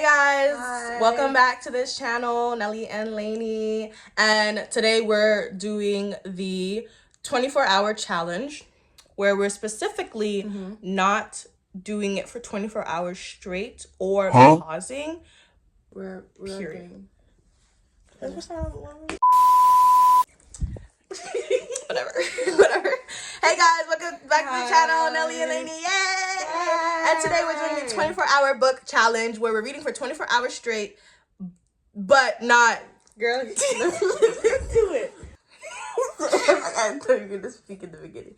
Hey guys, Hi. Welcome back to this channel, Nelly and Lainey. And today we're doing the 24-hour challenge where we're specifically not doing it for 24 hours straight or pausing. We're Period. doing. Whatever. Hey guys, welcome back to the channel, Nelly and Lainey. Yay! And today we're doing the 24-hour book challenge where we're reading for 24 hours straight, but not. Girl, let's do it. I thought you were gonna speak in the beginning.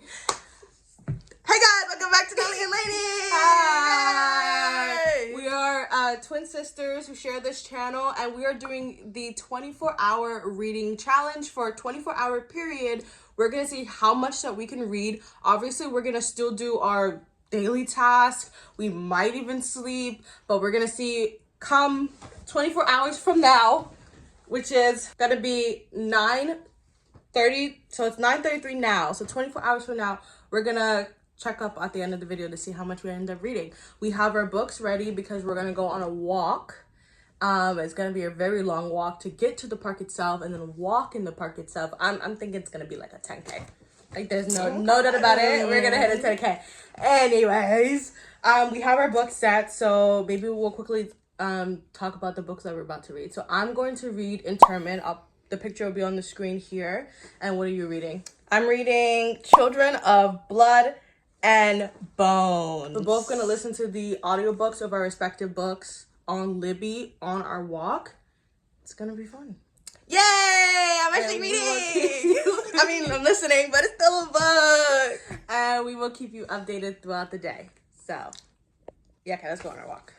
Hey guys, welcome back to Nelly and Lainey. Hi. Yay! We are twin sisters who share this channel, and we are doing the 24-hour reading challenge for a 24-hour period. We're gonna see how much that we can read. Obviously, we're gonna still do our daily task. We might even sleep, but we're gonna see come 24 hours from now, which is gonna be 9:30. So it's 9:33 now. So 24 hours from now, we're gonna check up at the end of the video to see how much we end up reading. We have our books ready because we're gonna go on a walk. It's gonna be a very long walk to get to the park itself and then walk in the park itself. I'm thinking it's gonna be like a 10K. Like there's no doubt about it. We're gonna hit a 10K. Anyways, we have our books set, so maybe we'll quickly talk about the books that we're about to read. So I'm going to read Interment. The picture will be on the screen here. And what are you reading? I'm reading Children of Blood and Bones. We're both gonna listen to the audiobooks of our respective books on Libby on our walk. It's gonna be fun. Yay! I'm actually reading. I'm listening, but it's still a book. And we will keep you updated throughout the day. So, yeah, okay, let's go on our walk.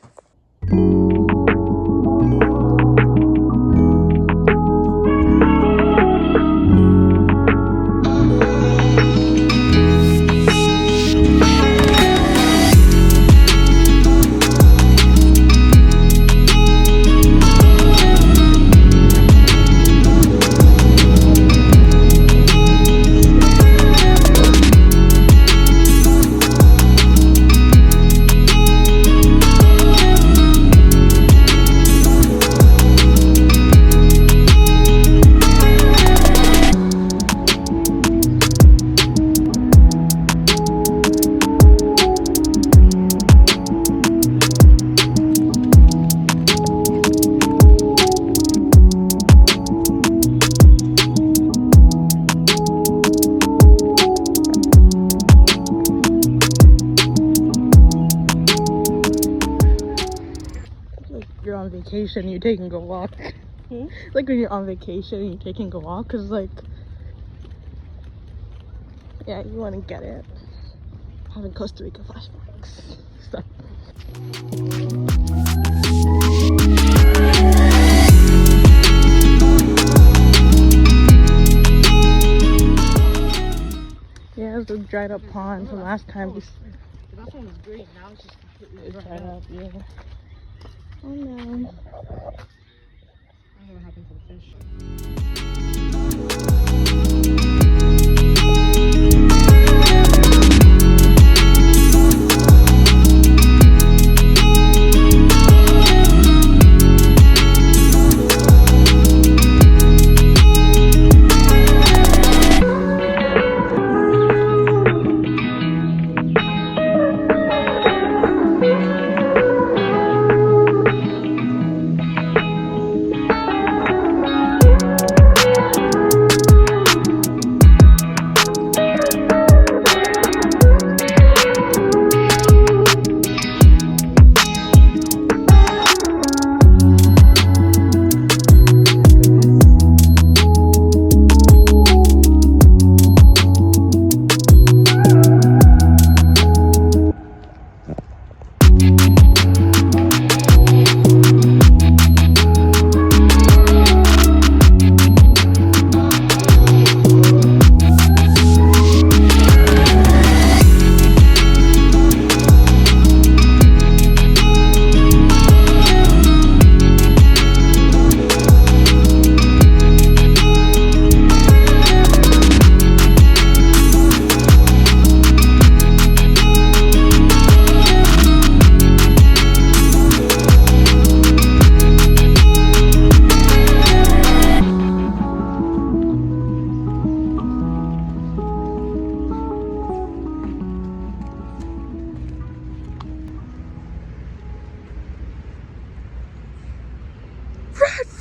You're on vacation, you're taking a walk. Like when you're on vacation and you're taking a walk, cause like, yeah, you want to get it. Having Costa Rica flashbacks. So. Yeah, it was a dried up pond from last time. The last one was great. Now it's just completely Dried up, yeah. Oh no. I don't know what happened to the fish.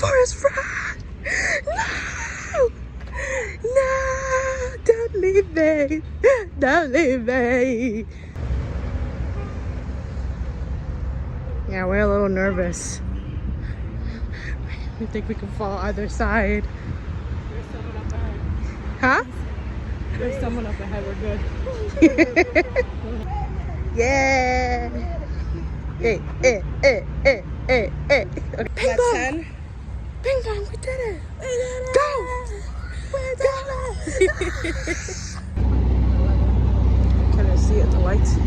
Forest, run! No! No! Don't leave me! Don't leave me! Yeah, we're a little nervous. We think we can fall either side. There's someone up ahead. Huh? There's someone up ahead. We're good. Yeah! Hey. Okay. Ping pong! Ping pong, we did it! Go! We did it! Can I see it, the lights?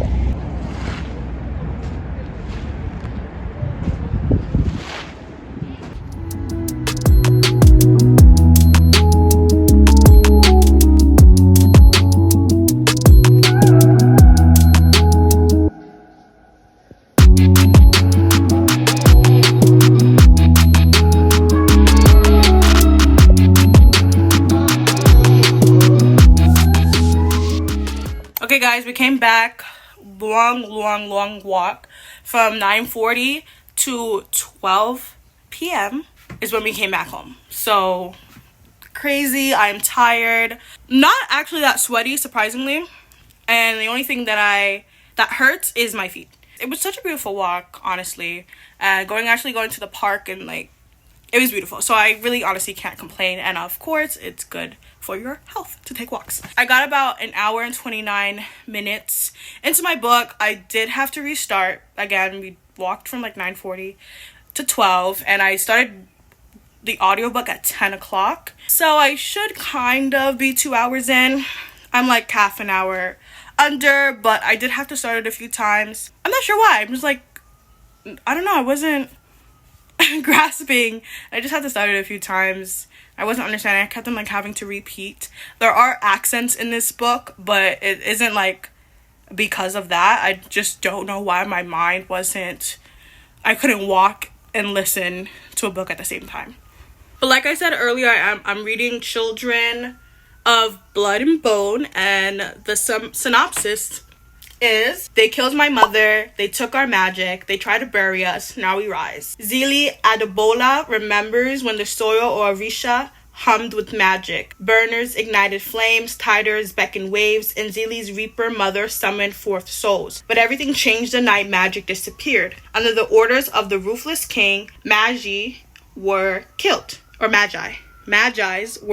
Okay guys, we came back. Long walk from 9:40 to 12 p.m. is when we came back home. So crazy. I'm tired. Not actually that sweaty, surprisingly. And the only thing that hurts is my feet. It was such a beautiful walk, honestly. Going to the park and like it was beautiful. So I really honestly can't complain. And of course, it's good for your health to take walks. I got about an hour and 29 minutes into my book. I did have to restart. Again, we walked from like 9:40 to 12 and I started the audiobook at 10 o'clock. So I should kind of be 2 hours in. I'm like half an hour under, but I did have to start it a few times. I'm not sure why. I'm just like, I don't know. I wasn't grasping. I just had to start it a few times. I wasn't understanding. I kept on like having to repeat. There are accents in this book, but it isn't like because of that. I just don't know why my mind I couldn't walk and listen to a book at the same time. But like I said earlier, I'm reading Children of Blood and Bone, and the synopsis is: they killed my mother, they took our magic, they tried to bury us, now we rise. Zili Adebola remembers when the soil or Orisha hummed with magic. Burners ignited flames, tiders beckoned waves, and Zili's reaper mother summoned forth souls. But everything changed the night magic disappeared. Under the orders of the ruthless king, Magi's were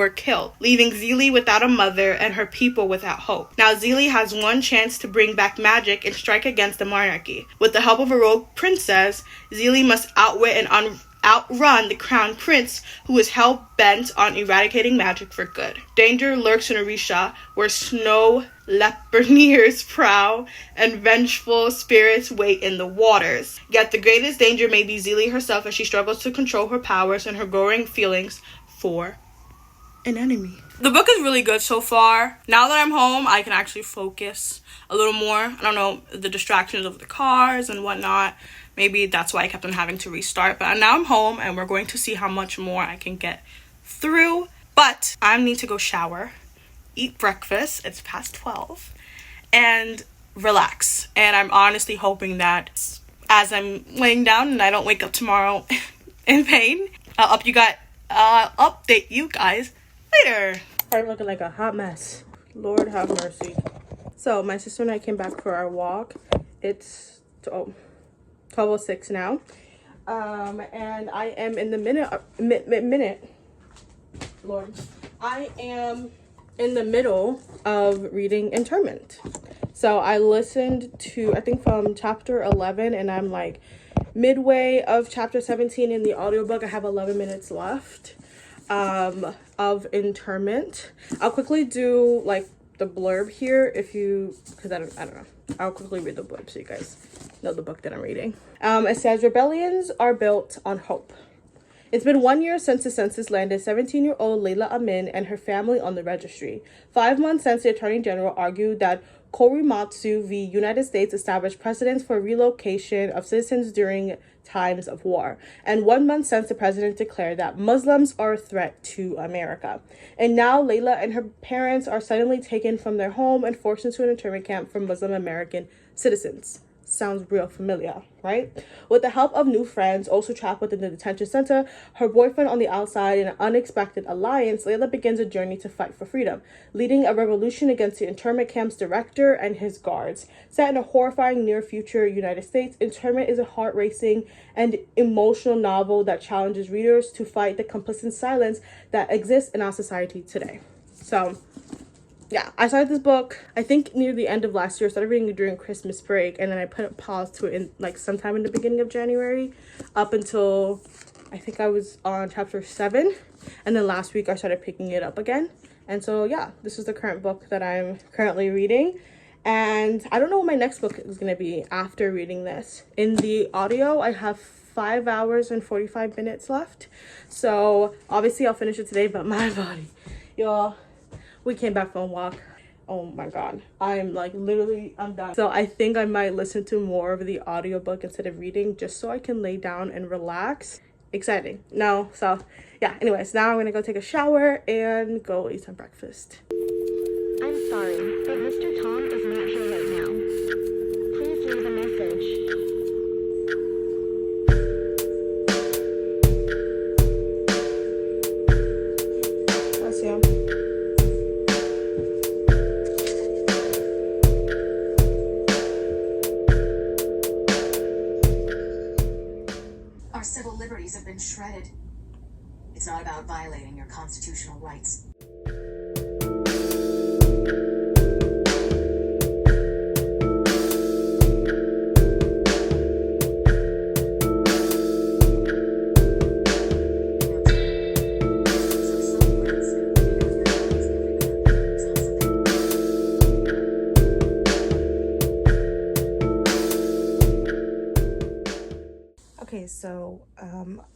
killed, leaving Zili without a mother and her people without hope. Now Zili has one chance to bring back magic and strike against the monarchy. With the help of a rogue princess, Zili must outwit and outrun the crown prince, who is hell-bent on eradicating magic for good. Danger lurks in Orisha, where snow leopards prowl and vengeful spirits wait in the waters. Yet the greatest danger may be Zili herself, as she struggles to control her powers and her growing feelings for an enemy. The book is really good so far. Now that I'm home, I can actually focus a little more. I don't know, the distractions of the cars and whatnot. Maybe that's why I kept on having to restart. But now I'm home and we're going to see how much more I can get through. But I need to go shower, eat breakfast. It's past 12. And relax. And I'm honestly hoping that as I'm laying down and I don't wake up tomorrow in pain, I'll update you guys later. I'm looking like a hot mess. Lord have mercy. So my sister and I came back for our walk. It's 12:06 now. And I am in the I am in the middle of reading Interment. So I listened to, I think from chapter 11, and I'm like midway of chapter 17 in the audiobook. I have 11 minutes left of Interment. I'll quickly do like the blurb here because I don't know. I'll quickly read the blurb so you guys know the book that I'm reading. It says, rebellions are built on hope. It's been 1 year since the census landed 17-year-old Layla Amin and her family on the registry. 5 months since the Attorney General argued that Korimatsu v. United States established precedents for relocation of citizens during times of war. And 1 month since the president declared that Muslims are a threat to America. And now Layla and her parents are suddenly taken from their home and forced into an internment camp for Muslim American citizens. sounds real familiar, right? With the help of new friends, also trapped within the detention center, her boyfriend on the outside, and an unexpected alliance, Layla begins a journey to fight for freedom, leading a revolution against the internment camp's director and his guards. Set in a horrifying near-future United States, Internment is a heart-racing and emotional novel that challenges readers to fight the complicit silence that exists in our society today. So, yeah, I started this book, I think near the end of last year. I started reading it during Christmas break, and then I put a pause to it in like sometime in the beginning of January, up until I think I was on chapter 7, and then last week I started picking it up again. And so yeah, this is the current book that I'm currently reading, and I don't know what my next book is gonna be after reading this. In the audio, I have 5 hours and 45 minutes left, so obviously I'll finish it today. But my body, y'all, we came back from a walk. Oh my god, I'm like literally, I'm done. So I think I might listen to more of the audiobook instead of reading, just so I can lay down and relax. Exciting. No, so yeah, anyways, now I'm gonna go take a shower and go eat some breakfast. I'm sorry, but Mr. Tom is not here right now. Please leave a message. Bless you. Our civil liberties have been shredded. It's not about violating your constitutional rights. Okay, so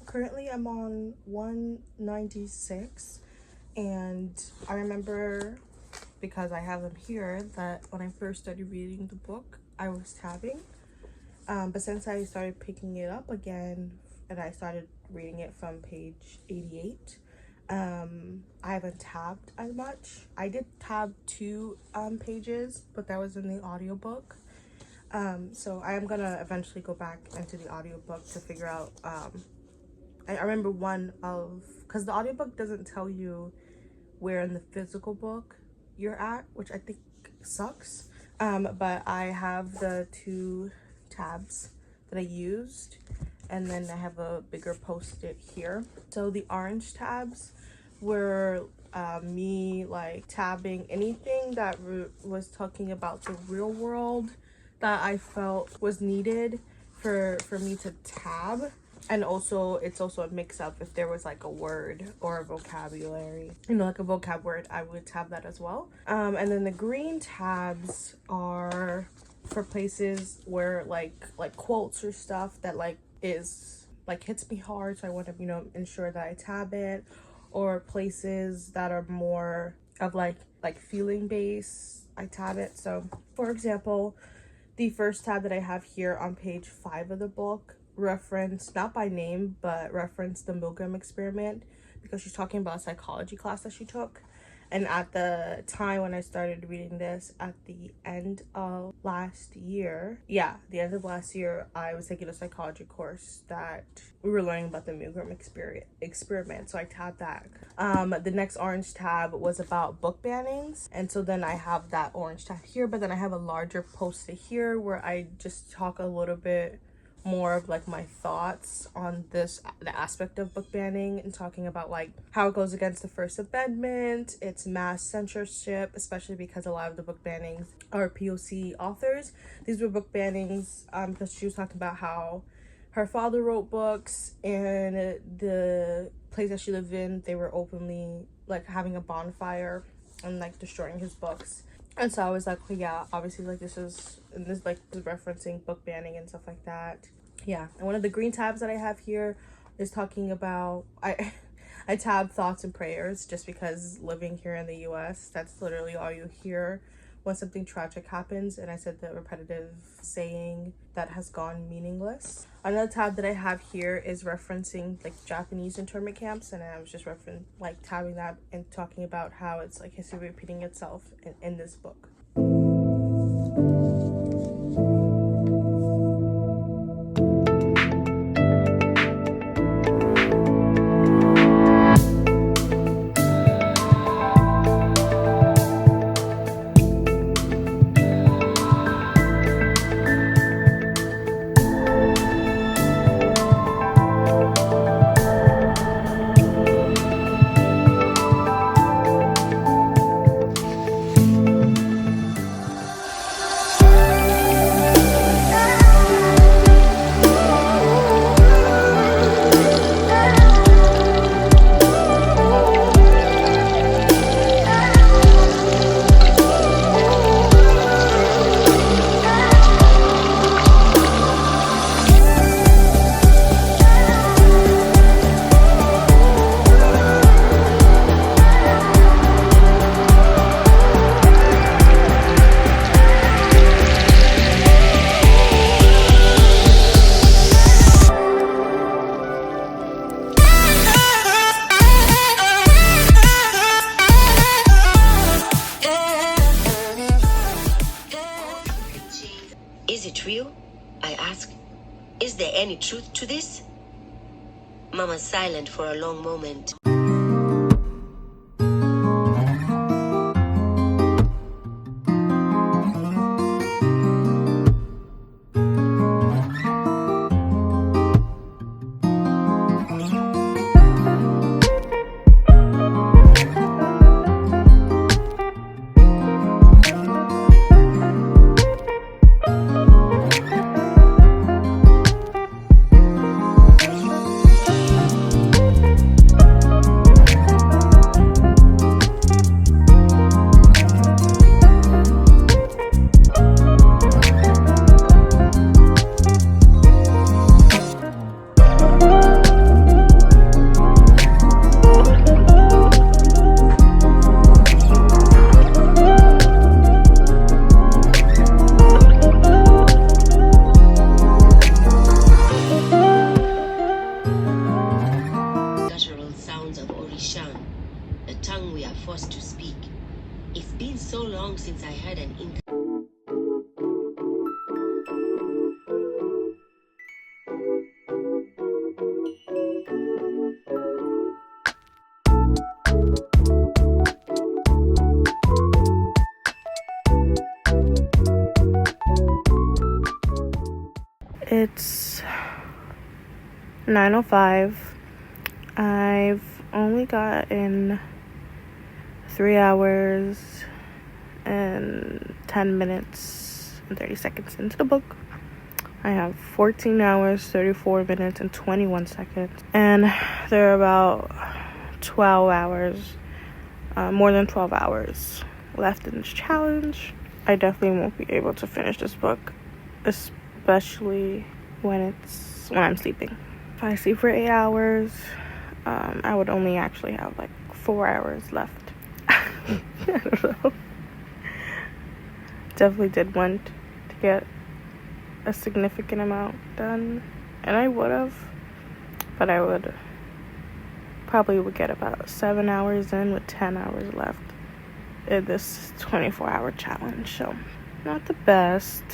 currently I'm on 196, and I remember, because I have them here, that when I first started reading the book I was tabbing, but since I started picking it up again and I started reading it from page 88, I haven't tabbed as much. I did tab 2 pages, but that was in the audiobook. So I am gonna eventually go back into the audiobook to figure out, I remember because the audiobook doesn't tell you where in the physical book you're at, which I think sucks. But I have the 2 tabs that I used, and then I have a bigger post-it here. So the orange tabs were me like tabbing anything that was talking about the real world that I felt was needed for me to tab. And also, it's also a mix-up if there was like a word or a vocabulary, you know, like a vocab word, I would tab that as well. And then the green tabs are for places where like quotes or stuff that like is like hits me hard, so I want to, you know, ensure that I tab it, or places that are more of like feeling based, I tab it. So for example, the first tab that I have here on page 5 of the book reference, not by name, but reference the Milgram experiment, because she's talking about a psychology class that she took. And at the time when I started reading this, at the end of last year, the end of last year, I was taking a psychology course that we were learning about the Milgram experiment. So I tabbed that. The next orange tab was about book bannings. And so then I have that orange tab here, but then I have a larger post-it here where I just talk a little bit more of like my thoughts on the aspect of book banning, and talking about like how it goes against the First Amendment, it's mass censorship, especially because a lot of the book bannings are POC authors. These were book bannings because she was talking about how her father wrote books, and the place that she lived in, they were openly like having a bonfire and like destroying his books. And so I was like, well, yeah, obviously, like, this is referencing book banning and stuff like that. Yeah, and one of the green tabs that I have here is talking about, I tab thoughts and prayers, just because living here in the US, that's literally all you hear when something tragic happens. And I said the repetitive saying that has gone meaningless. Another tab that I have here is referencing like Japanese internment camps, and I was just tabbing that and talking about how it's like history repeating itself in this book. I ask, is there any truth to this? Mama's silent for a long moment. Guttural sounds of Orishan, the tongue we are forced to speak. It's been so long since I heard an Inca. It's 9:05. I've only gotten 3 hours and 10 minutes and 30 seconds into the book. I have 14 hours, 34 minutes, and 21 seconds. And there are about 12 hours, more than 12 hours left in this challenge. I definitely won't be able to finish this book, especially when I'm sleeping. If I sleep for 8 hours, I would only actually have like 4 hours left. I don't know. Definitely did want to get a significant amount done, and I would have, but I would get about 7 hours in with 10 hours left in this 24-hour challenge. So not the best.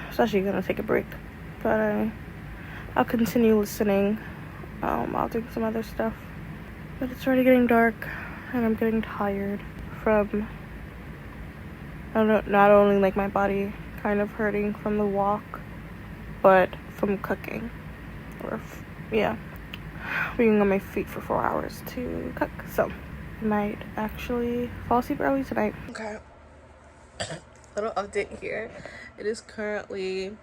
Especially gonna take a break, but I'll continue listening. I'll do some other stuff, but it's already getting dark and I'm getting tired from not only like my body kind of hurting from the walk, but from cooking, or being on my feet for 4 hours to cook. So I might actually fall asleep early tonight. Okay. Little update here. It is currently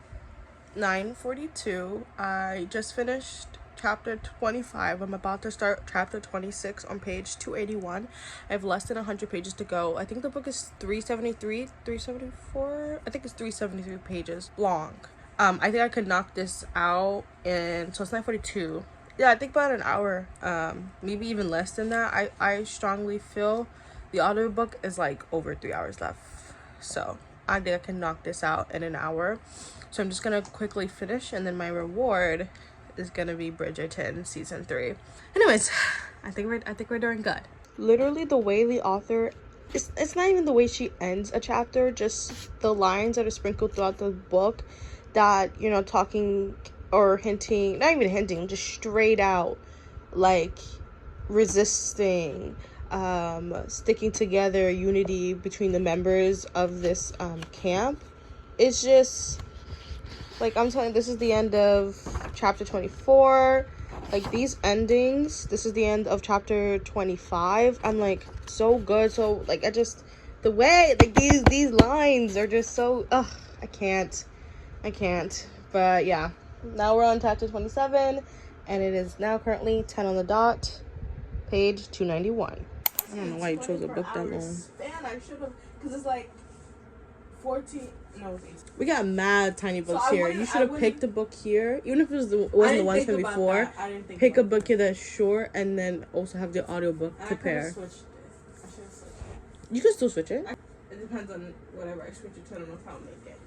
9:42. I just finished chapter 25. I'm about to start chapter 26 on page 281. I have less than 100 pages to go. I think the book is 374. I think it's 373 pages long. I think I could knock this out in, so it's 9:42. Yeah, I think about an hour, maybe even less than that. I strongly feel the audiobook is like over 3 hours left. So I think I can knock this out in an hour. So I'm just gonna quickly finish, and then my reward is gonna be Bridgerton season 3. Anyways, I think we're doing good. Literally the way the author, it's not even the way she ends a chapter, just the lines that are sprinkled throughout the book that, you know, talking or hinting, not even hinting, just straight out like resisting, sticking together, unity between the members of this camp. It's just like, I'm telling you, this is the end of chapter 24. Like, these endings, this is the end of chapter 25. I'm like, so good. So like, the way like these lines are just so, I can't. But yeah, now we're on chapter 27, and it is now currently 10 on the dot, page 291. I don't know why you chose a book that long. Man, I should have, because it's like 14. No, we got mad tiny books here. You should have picked a book here, even if it wasn't the ones from before. Pick a book here that's short, and then also have the audiobook to pair. You can still switch it. It depends on whatever I switch it to. I don't know if I'll make it.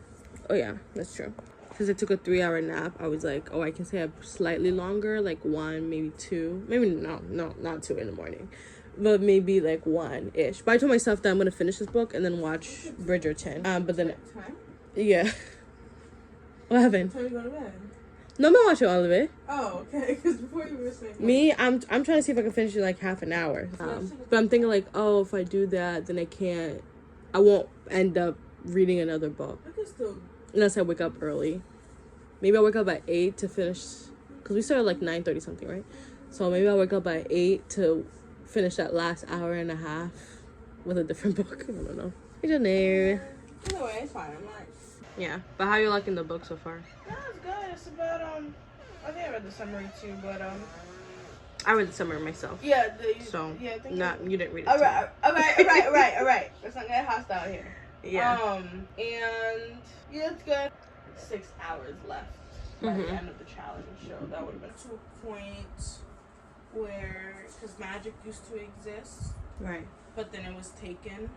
Oh yeah, that's true. Because I took a 3-hour nap, I was like, oh, I can stay up slightly longer, like 1, maybe 2, maybe no, not 2 in the morning, but maybe like 1-ish. But I told myself that I'm gonna finish this book and then watch Bridgerton. But then, yeah. What happened? Time to go to bed. No, I'm not watching all of it. Oh, okay. Because before you were saying... Me, I'm trying to see if I can finish it in like half an hour. But I'm thinking like, oh, if I do that, then I won't end up reading another book. I can still... Unless I wake up early. Maybe I'll wake up at 8 to finish, because we started like 9:30 something, right? So maybe I'll wake up at 8 to finish that last hour and a half with a different book. I don't know. I don't know. Either way, it's fine. I'm not... Yeah, but how you liking the book so far? Yeah, it's good. It's about, I think I read the summary too, but, I read the summary myself. Yeah, I think you didn't read it. Alright. Let's not get hostile here. Yeah. And yeah, it's good. 6 hours left by the end of the challenge, so that would have been to a point where, because magic used to exist, Right. but then it was taken.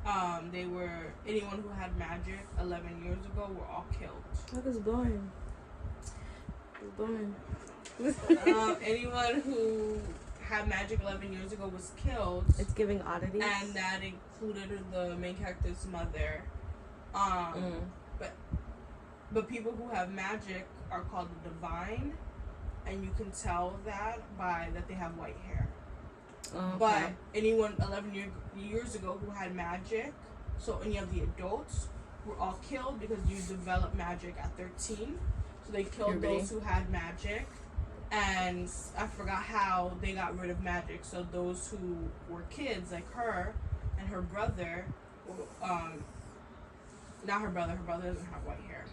Anyone who had magic 11 years ago were all killed. Look, it's blowing. It's blowing. Anyone who had magic 11 years ago was killed. It's giving oddities. And that included the main character's mother. But people who have magic are called the divine, and you can tell that by that they have white hair. Okay. But anyone 11 years ago who had magic, so any of the adults, were all killed because you develop magic at 13. So they killed those who had magic, and I forgot how they got rid of magic. So those who were kids, like her and her brother, not her brother doesn't have white hair,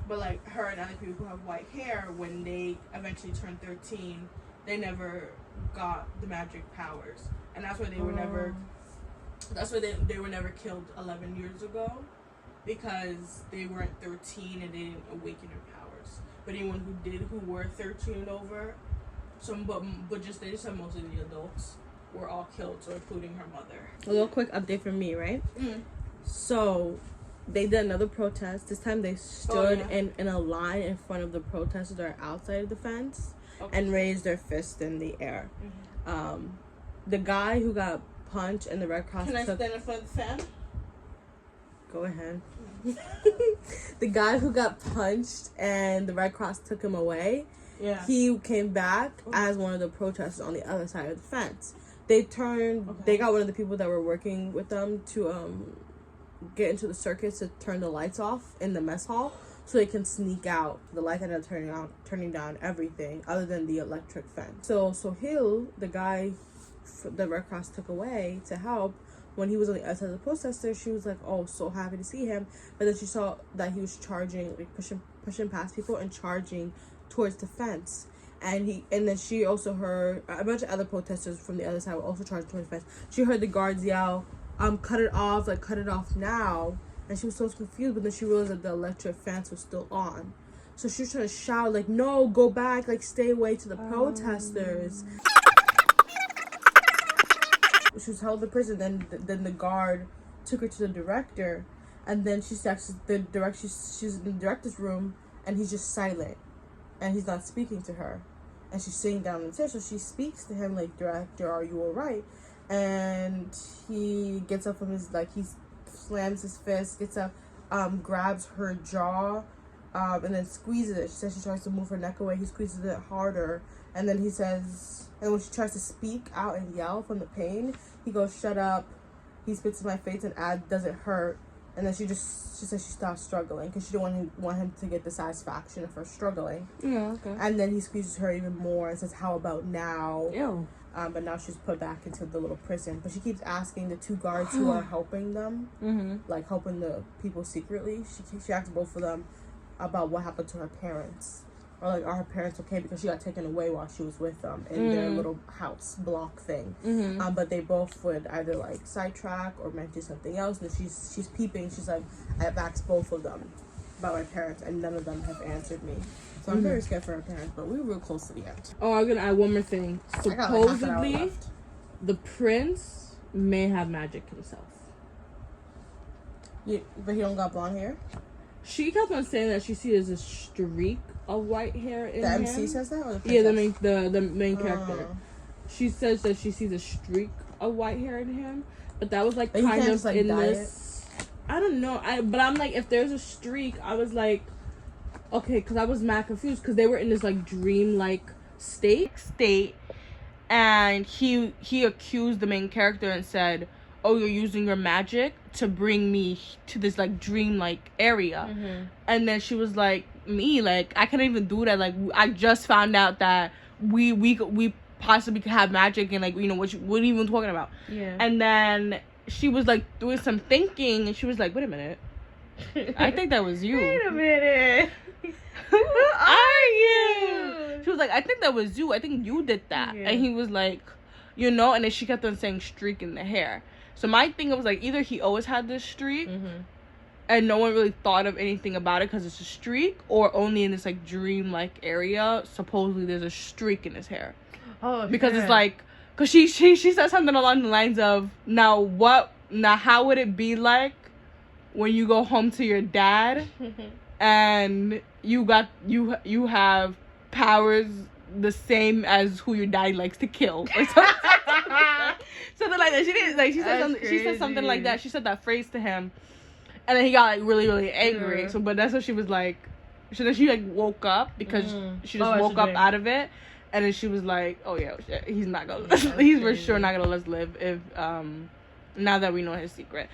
but like her and other people who have white hair, when they eventually turned 13, they never got the magic powers, and that's why they were never. That's why they were never killed 11 years ago, because they weren't 13 and they didn't awaken their powers. But anyone who were 13 and over, but they just said most of the adults were all killed, so including her mother. A little quick update from me, right? So they did another protest. This time they stood in a line in front of the protesters that are outside of the fence and raised their fist in the air. The guy who got punched and the Red Cross Can I stand in front of the fan? Go ahead. The guy who got punched and the Red Cross took him away, he came back as one of the protesters on the other side of the fence. They got one of the people that were working with them to get into the circuits to turn the lights off in the mess hall so they can sneak out. The light ended up turning down everything other than the electric fence. So Hill, the guy the Red Cross took away to help, when he was on the other side of the protester, she was like, oh, so happy to see him. But then she saw that he was charging, like pushing past people and charging towards the fence. And then she also heard a bunch of other protesters from the other side were also charging towards the fence. She heard the guards yell, cut it off now. And she was so confused, but then she realized that the electric fence was still on. So she was trying to shout, like, no, go back, like, stay away to the protesters. She was held in prison. Then the guard took her to the director, and then she's in the director's room, and he's just silent, and he's not speaking to her, and she's sitting down in the chair. So she speaks to him like, "Director, are you all right?" And he gets up from his he slams his fist, gets up, grabs her jaw, and then squeezes it. She says she tries to move her neck away. He squeezes it harder, and then he says. And when she tries to speak out and yell from the pain, he goes, "Shut up." He spits in my face and adds, "Does it hurt?" And then she says she stops struggling because she didn't want him to get the satisfaction of her struggling. Yeah, okay. And then he squeezes her even more and says, "How about now?" Ew. But now she's put back into the little prison. But she keeps asking the two guards who are helping them, like helping the people secretly. She asks both of them about what happened to her parents. Or like, are her parents okay? Because she got taken away while she was with them in their little house block thing. But they both would either like sidetrack or mention something else. And she's peeping. She's like, I've asked both of them about my parents, and none of them have answered me. So I'm very scared for her parents. But we were real close to the end. Oh, I'm gonna add one more thing. Supposedly, the prince may have magic himself. But he don't got blonde hair. She kept on saying that she sees a streak of white hair in him. The MC says that, or the princess? Yeah, the main character. She says that she sees a streak of white hair in him, but that was like kind of in this. I don't know. But I'm like, if there's a streak, I was like, Okay, because I was mad confused because they were in this like dream-like state, and he accused the main character and said, "Oh, you're using your magic to bring me to this like dream-like area," and then she was like, "Me, like I can't even do that. Like I just found out that we possibly could have magic and like you know what are you even talking about?" Yeah. And then she was like doing some thinking, and she was like, "Wait a minute." I think that was you. Wait a minute. Who are you? She was like, I think that was you. I think you did that. Yeah. And he was like, you know, and then she kept on saying streak in the hair. So my thing was like, either he always had this streak and no one really thought of anything about it because it's a streak, or only in this like dream-like area, supposedly there's a streak in his hair. Oh, because it's like, because she said something along the lines of, now how would it be like when you go home to your dad and you have powers the same as who your daddy likes to kill or something, something like that. She didn't like she said something, she said something like that. She said that phrase to him, and then he got like really really angry. So but that's what she was like. So then she like woke up because she just woke up out of it, and then she was like, oh yeah, shit, he's not gonna he's for sure not gonna let us live if now that we know his secret.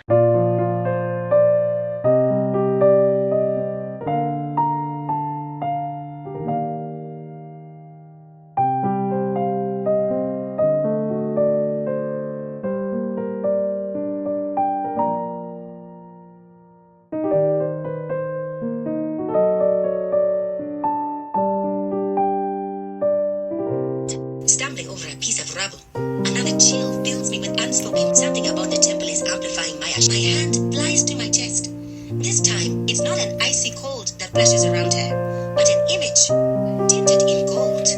Stumbling over a piece of rubble. Another chill fills me with unspoken. Something about the temple is amplifying my ash. My hand flies to my chest. This time, it's not an icy cold that flashes around her, but an image tinted in gold.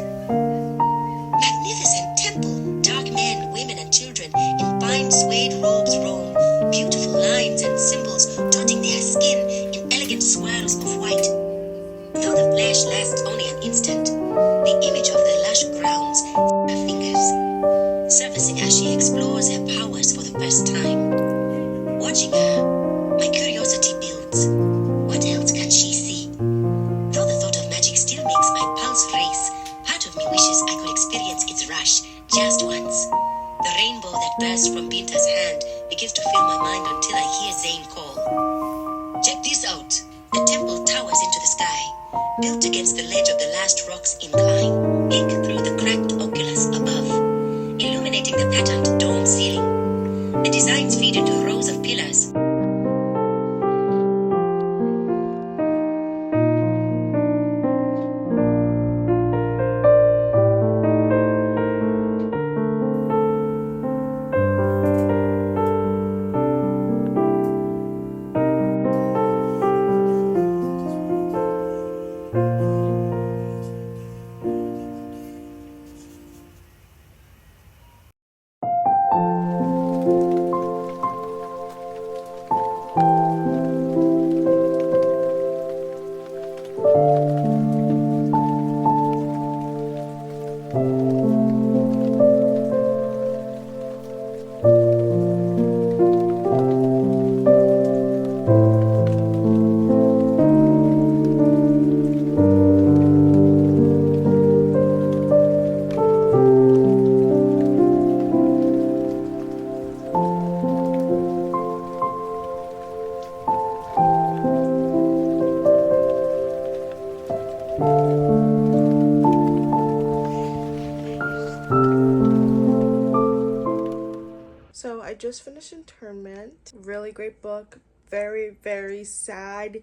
Magnificent temple. Dark men, women, and children in fine suede robes roam. Beautiful lines and symbols dotting their skin in elegant swirls of white. Though the flash lasts only an instant, the image of the lush grounds, her fingers, surfacing as she explores her powers for the first time. Watching her, my curiosity builds. What else can she see? Though the thought of magic still makes my pulse race, part of me wishes I could experience its rush just once. The rainbow that bursts from Binta's hand begins to fill my mind until I hear Zane call. Check this out. The temple towers into the sky, built against the ledge of the last rock's incline. Peek through the cracked oculus above, illuminating the patterned dome ceiling. The designs feed into rows of pillars. So I just finished Internment. Really great book. Very, very sad,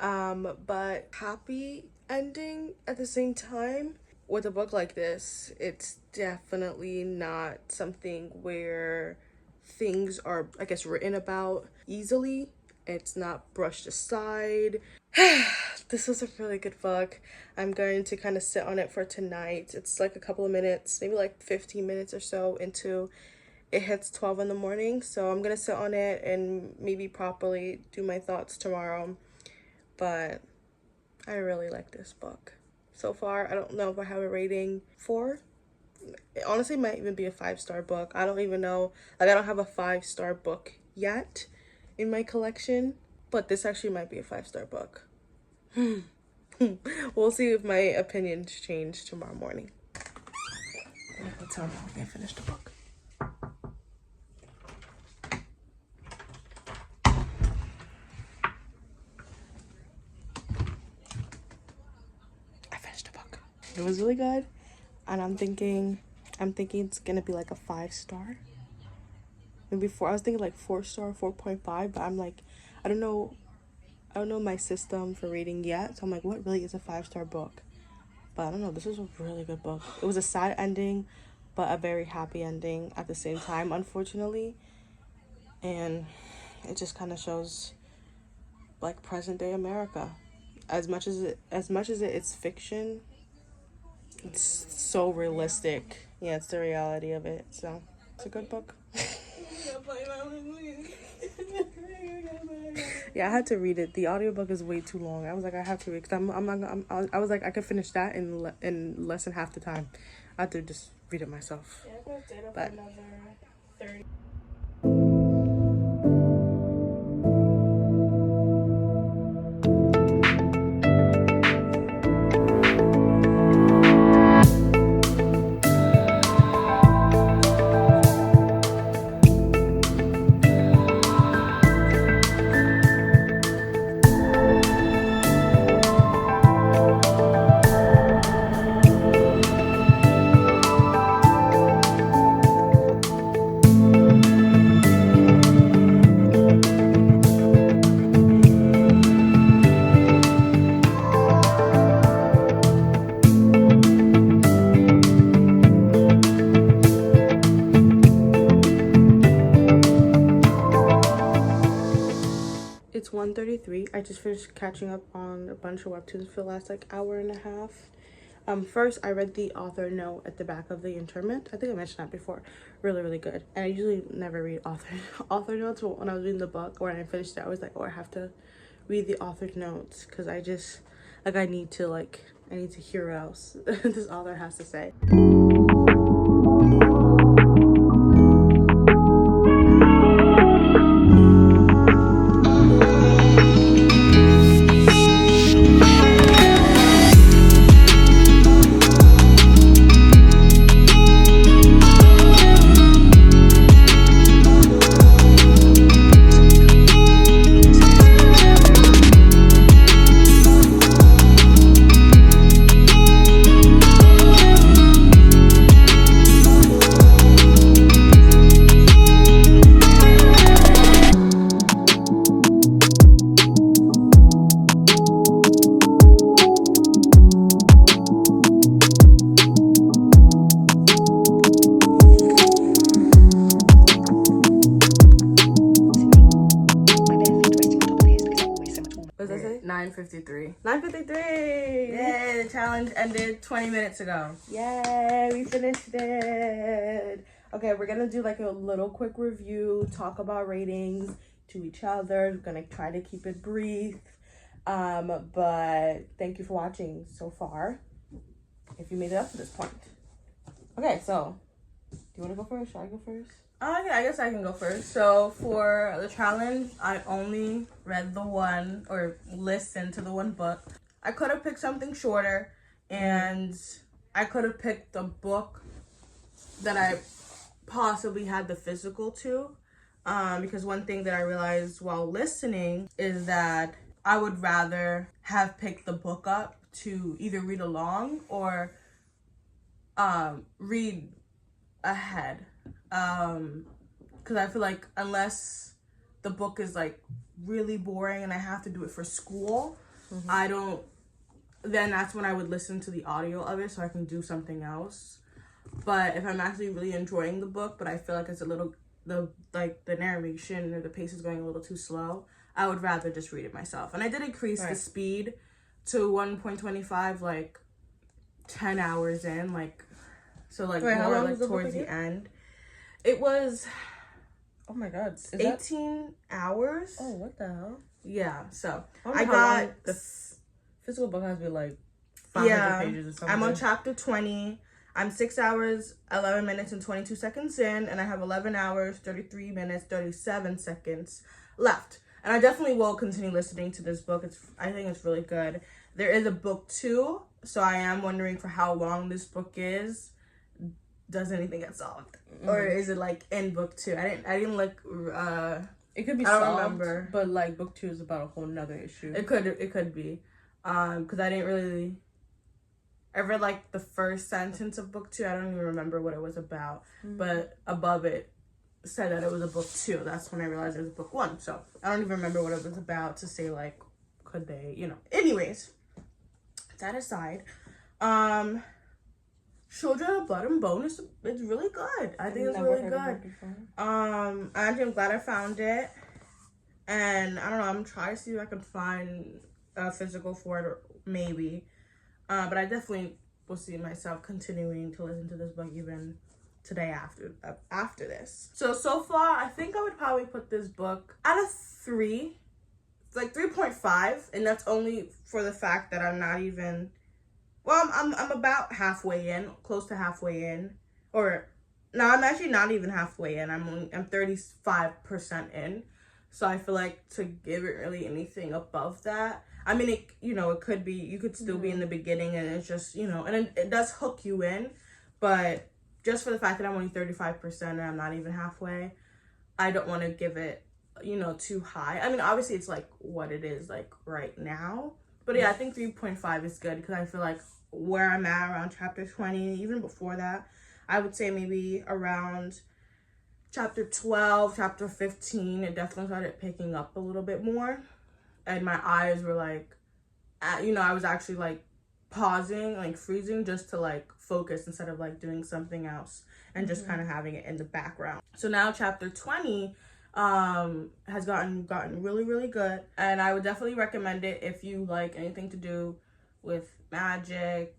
but happy ending at the same time. With a book like this, it's definitely not something where things are, I guess, written about easily. It's not brushed aside. This was a really good book. I'm going to kind of sit on it for tonight. It's like a couple of minutes, maybe like 15 minutes or so into it hits 12 in the morning, so I'm gonna sit on it and maybe properly do my thoughts tomorrow. But I really like this book so far. I don't know if I have a rating 4. It honestly might even be a 5-star book. I don't even know, like I don't have a 5-star book yet in my collection, but this actually might be a 5-star book. We'll see if my opinions change tomorrow morning. I'm gonna tell them when I finish the book. I finished the book. It was really good, and I'm thinking it's gonna be like a 5-star. And before I was thinking like 4-star, 4.5, but I'm like, I don't know my system for reading yet, so I'm like, what really is a 5-star book? But I don't know, this was a really good book. It was a sad ending, but a very happy ending at the same time, unfortunately. And it just kind of shows like present day America. As much as it's fiction, it's so realistic. Yeah, it's the reality of it. So it's a good book. Yeah, I had to read it. The audiobook is way too long. I was like, I have to read, because I was like, I could finish that in less than half the time. I had to just read it myself. Yeah, I could stay up But for another 30. it's 1:33. I just finished catching up on a bunch of webtoons for the last like hour and a half. First I read the author note at the back of the interment. I think I mentioned that before. Really, really good. And I usually never read author notes, but when I was reading the book or when I finished it, I was like, oh, I have to read the author's notes, because I just like I need to hear what else this author has to say. What does that say? 9:53. 9:53. Yay, the challenge ended 20 minutes ago. Yay, we finished it. Okay, we're gonna do like a little quick review, talk about ratings to each other. We're gonna try to keep it brief. But thank you for watching so far, if you made it up to this point. Okay, so do you want to go first? Should I go first? Okay, I guess I can go first. So for the challenge, I only read the one, or listened to the one book. I could have picked something shorter, and I could have picked the book that I possibly had the physical to. Because one thing that I realized while listening is that I would rather have picked the book up to either read along or read ahead. Because I feel like unless the book is like really boring and I have to do it for school, then that's when I would listen to the audio of it so I can do something else. But if I'm actually really enjoying the book, but I feel like it's a little, the narration or the pace is going a little too slow, I would rather just read it myself. And I did increase the speed to 1.25 like 10 hours in, like, so like more like towards the end. It was, Oh my god, 18 hours. Oh, what the hell? Yeah, so I got the physical book has to be like 500 pages or something. I'm on chapter 20. I'm 6 hours, 11 minutes, and 22 seconds in, and I have 11 hours, 33 minutes, 37 seconds left. And I definitely will continue listening to this book. I think it's really good. There is a book 2, so I am wondering for how long this book is. Does anything get solved, or is it like in book 2? I didn't look. It could be I don't solved, remember. but like book 2 is about a whole nother issue. It could be, because I didn't really. I read like the first sentence of book 2. I don't even remember what it was about, but above it said that it was a book 2. That's when I realized it was a book 1. So I don't even remember what it was about to say like, could they, Anyways, that aside, Children of Blood and Bone is really good. I think it's really good. I'm glad I found it, and I don't know. I'm trying to see if I can find a physical for it, or maybe. But I definitely will see myself continuing to listen to this book even today after this. So far, I think I would probably put this book out of 3. It's like 3.5, and that's only for the fact that I'm not even. Well, I'm about halfway in, close to halfway in, or no, I'm actually not even halfway in. I'm 35% in, so I feel like to give it really anything above that. I mean, it could be, you could still be in the beginning, and it's just, and it does hook you in, but just for the fact that I'm only 35% and I'm not even halfway, I don't want to give it, too high. I mean, obviously it's like what it is like right now, but yeah, I think 3.5 is good because I feel like where I'm at around chapter 20, even before that, I would say maybe around chapter 12, chapter 15, it definitely started picking up a little bit more. And my eyes were like, I was actually like pausing, like freezing just to like focus instead of like doing something else and just kind of having it in the background. So now chapter 20 has gotten really, really good. And I would definitely recommend it if you like anything to do with magic,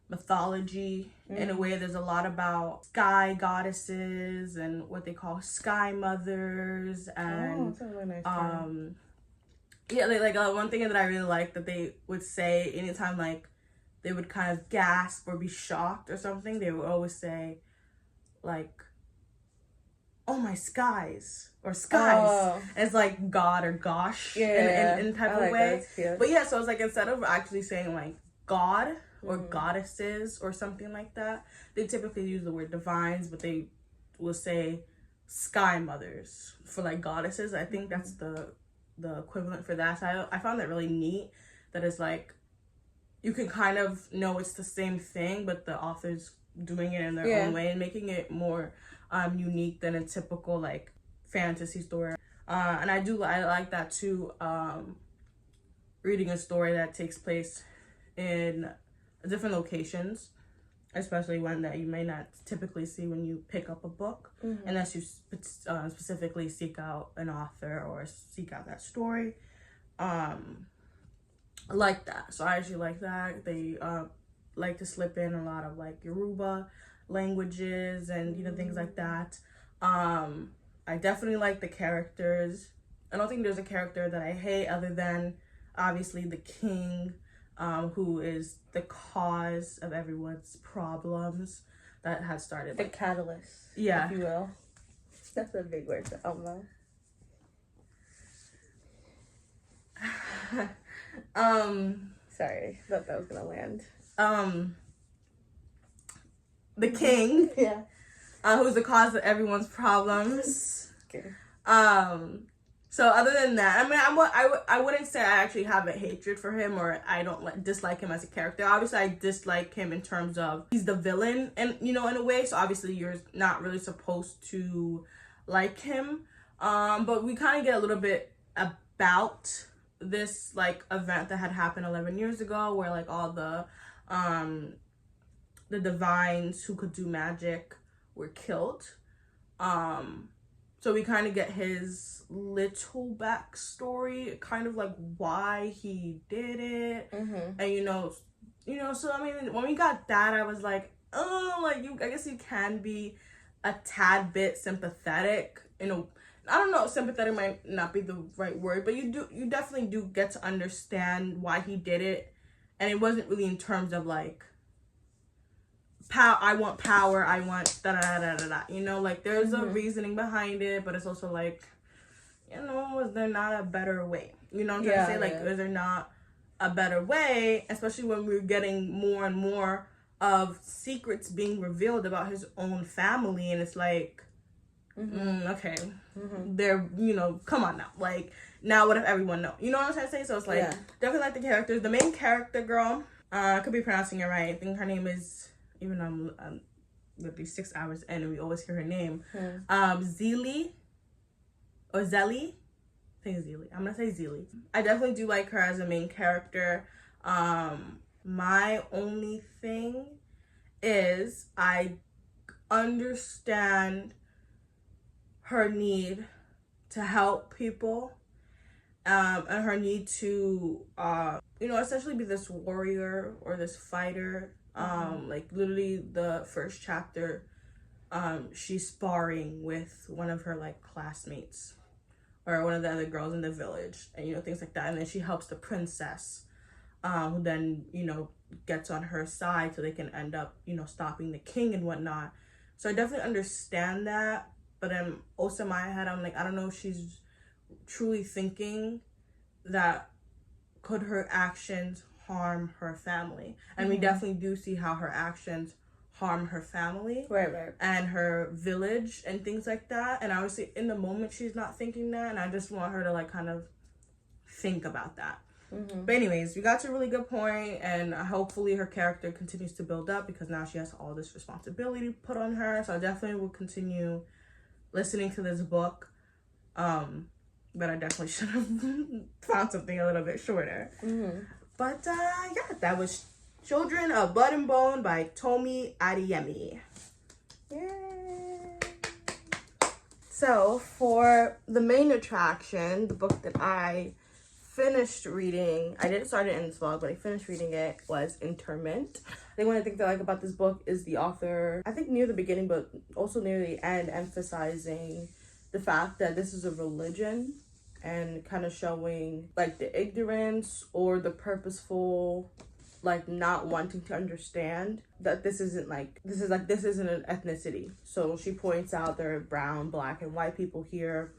mythology. In a way, there's a lot about sky goddesses and what they call sky mothers, and that's a really nice term. One thing that I really like that they would say anytime like they would kind of gasp or be shocked or something, they would always say like, oh my skies, or skies. Oh. It's like God or gosh in type of way. But yeah, so it's like instead of actually saying like God or goddesses or something like that, they typically use the word divines, but they will say sky mothers for like goddesses. I think that's the equivalent for that. So I found that really neat, that it's like you can kind of know it's the same thing, but the author's doing it in their own way and making it more unique than a typical like fantasy story. And I like that too, reading a story that takes place in different locations, especially one that you may not typically see when you pick up a book, unless you specifically seek out an author or seek out that story. I like that. So I actually like that. They like to slip in a lot of like Yoruba languages and things like that. I definitely like the characters. I don't think there's a character that I hate other than obviously the king, who is the cause of everyone's problems that had started. The catalyst, yeah, if you will. That's a big word to know. Sorry, I thought that was gonna land. The king, who's the cause of everyone's problems. Okay. So other than that, I mean, I wouldn't say I actually have a hatred for him or I don't dislike him as a character. Obviously, I dislike him in terms of he's the villain, and in a way. So obviously, you're not really supposed to like him. But we kind of get a little bit about this like event that had happened 11 years ago, where like all the divines who could do magic were killed. So we kind of get his little backstory, kind of like why he did it, and so I mean, when we got that, I was like, oh, like I guess you can be a tad bit sympathetic. I don't know, sympathetic might not be the right word, but you definitely do get to understand why he did it, and it wasn't really in terms of like, I want power, I want da-da-da-da-da, like there's a reasoning behind it, but it's also like, is there not a better way? You know what I'm trying to say? Like, is there not a better way, especially when we're getting more and more of secrets being revealed about his own family, and it's like, okay, they're, you know, come on now, like, now what if everyone know? You know what I'm trying to say? So it's like, definitely like the characters. The main character girl, I could be pronouncing it right. I think her name is, even though I'm literally 6 hours in and we always hear her name, Zeely, or Zelly. I think it's Zeely. I'm gonna say Zeely. I definitely do like her as a main character. My only thing is I understand her need to help people, and her need to, you know, essentially be this warrior or this fighter. Like literally the first chapter, she's sparring with one of her like classmates or one of the other girls in the village, and you know, things like that. And then she helps the princess, who then, you know, gets on her side so they can end up, you know, stopping the king and whatnot. So I definitely understand that, but then also in my head, I'm like, I don't know if she's truly thinking that could her actions harm her family. And we definitely do see how her actions harm her family, right, and her village and things like that. And obviously in the moment she's not thinking that, and I just want her to like kind of think about that. But anyways, we got to a really good point, and hopefully her character continues to build up, because now she has all this responsibility put on her. So I definitely will continue listening to this book, but I definitely should have found something a little bit shorter. But yeah, that was Children of Blood and Bone by Tomi Adeyemi. Yay! So for the main attraction, the book that I finished reading, I didn't start it in this vlog, but I finished reading it, was Interment. I think one of the things I like about this book is the author, I think near the beginning, but also near the end, emphasizing the fact that this is a religion, and kind of showing like the ignorance or the purposeful, like not wanting to understand that this isn't an ethnicity. So she points out there are brown, black, and white people here,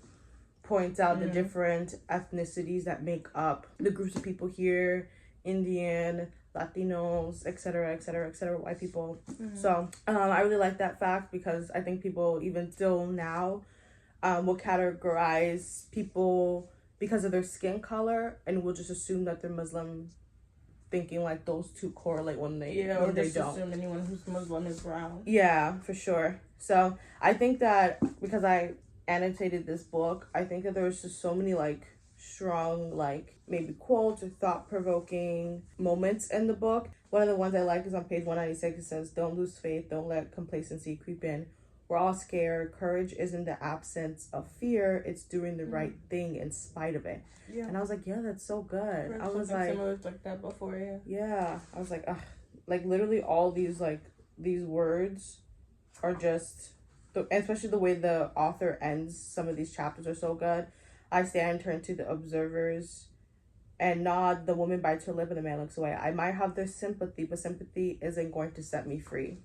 points out the different ethnicities that make up the groups of people here, Indian, Latinos, etc., white people. So I really like that fact, because I think people even still now will categorize people because of their skin color, and will just assume that they're Muslim, thinking like those two correlate when they or they just don't. assume anyone who's Muslim is brown. Yeah, for sure. So I think that because I annotated this book, I think that there was just so many like strong, like maybe quotes or thought-provoking moments in the book. One of the ones I like is on page 196. It says, "Don't lose faith, don't let complacency creep in. We're all scared. Courage isn't the absence of fear, it's doing the right thing in spite of it." Yeah. And I was like, yeah, that's so good. I was like, similar like that before, yeah, I was like, ugh. Like literally all these words are just, especially the way the author ends some of these chapters are so good. "I stand, turn to the observers, and nod. The woman bites her lip and the man looks away. I might have their sympathy, but sympathy isn't going to set me free.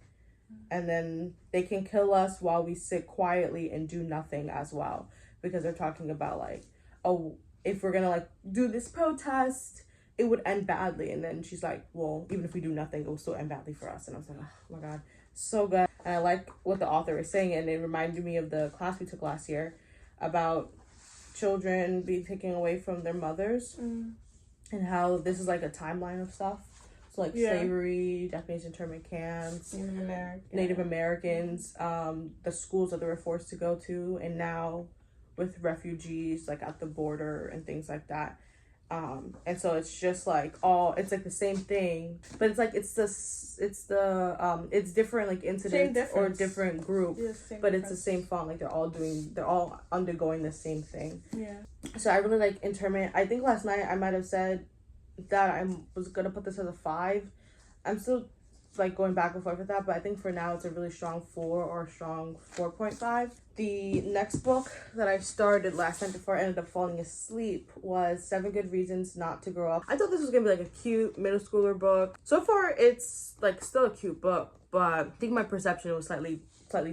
And then they can kill us while we sit quietly and do nothing as well." Because they're talking about like, oh, if we're gonna like do this protest, it would end badly. And then she's like, well, even if we do nothing, it will still end badly for us. And I was like, oh my god, so good. And I like what the author is saying, and it reminded me of the class we took last year about children being taken away from their mothers, and how this is like a timeline of stuff. So like slavery, Japanese internment camps, Native Americans, the schools that they were forced to go to, and now with refugees like at the border and things like that. And so it's just like it's like the same thing, but it's like it's different like incidents or different group, but it's the same font. Like they're all undergoing the same thing. So I really like Interment. I think last night I might have said that I was gonna put this as a 5. I'm still like going back and forth with that, but I think for now it's a really strong 4 or a strong 4.5. The next book that I started last night before I ended up falling asleep was 7 Good Reasons Not to Grow Up. I thought this was gonna be like a cute middle schooler book. So far it's like still a cute book, but I think my perception was slightly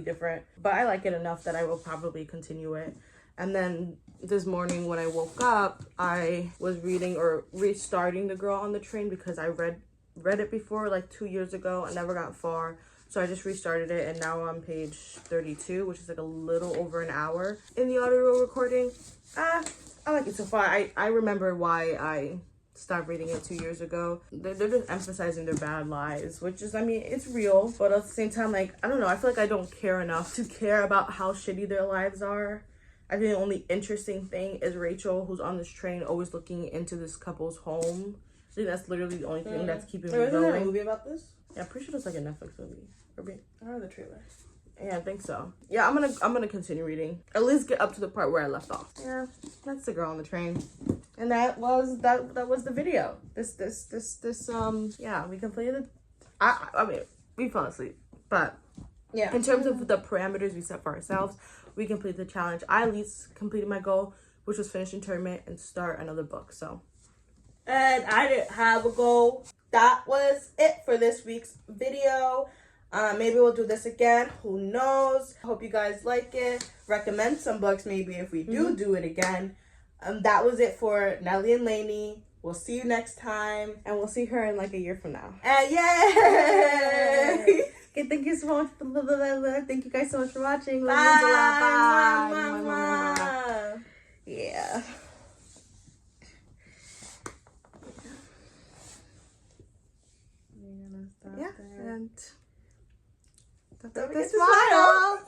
different. But I like it enough that I will probably continue it. And then this morning when I woke up, I was reading or restarting The Girl on the Train because I read it before like 2 years ago. I never got far. So I just restarted it, and now I'm on page 32, which is like a little over an hour in the audio recording. I like it so far. I remember why I stopped reading it 2 years ago. They're just emphasizing their bad lives, which is, I mean, it's real, but at the same time, like, I don't know, I feel like I don't care enough to care about how shitty their lives are. I think the only interesting thing is Rachel, who's on this train, always looking into this couple's home. I think that's literally the only thing that's keeping me Isn't there a going. movie about this? Yeah, I'm pretty sure it's like a Netflix movie. I heard the trailer. Yeah, I think so. Yeah, I'm gonna continue reading. At least get up to the part where I left off. Yeah, that's The Girl on the Train. And that was the video. Yeah, we completed it. I mean, we fell asleep. But Yeah. in terms of the parameters we set for ourselves, we completed the challenge. I at least completed my goal, which was finish internment and start another book. So, And I didn't have a goal. That was it for this week's video. Maybe we'll do this again. Who knows? Hope you guys like it. Recommend some books maybe if we do it again. That was it for Nelly and Lainey. We'll see you next time. and we'll see her in like a year from now. And yay! Okay, thank you so much. Thank you guys so much for watching. Bye. Love you a lot. Bye. Mwah, mwah, mwah. Yeah. Yeah, and Don't forget that's to smile.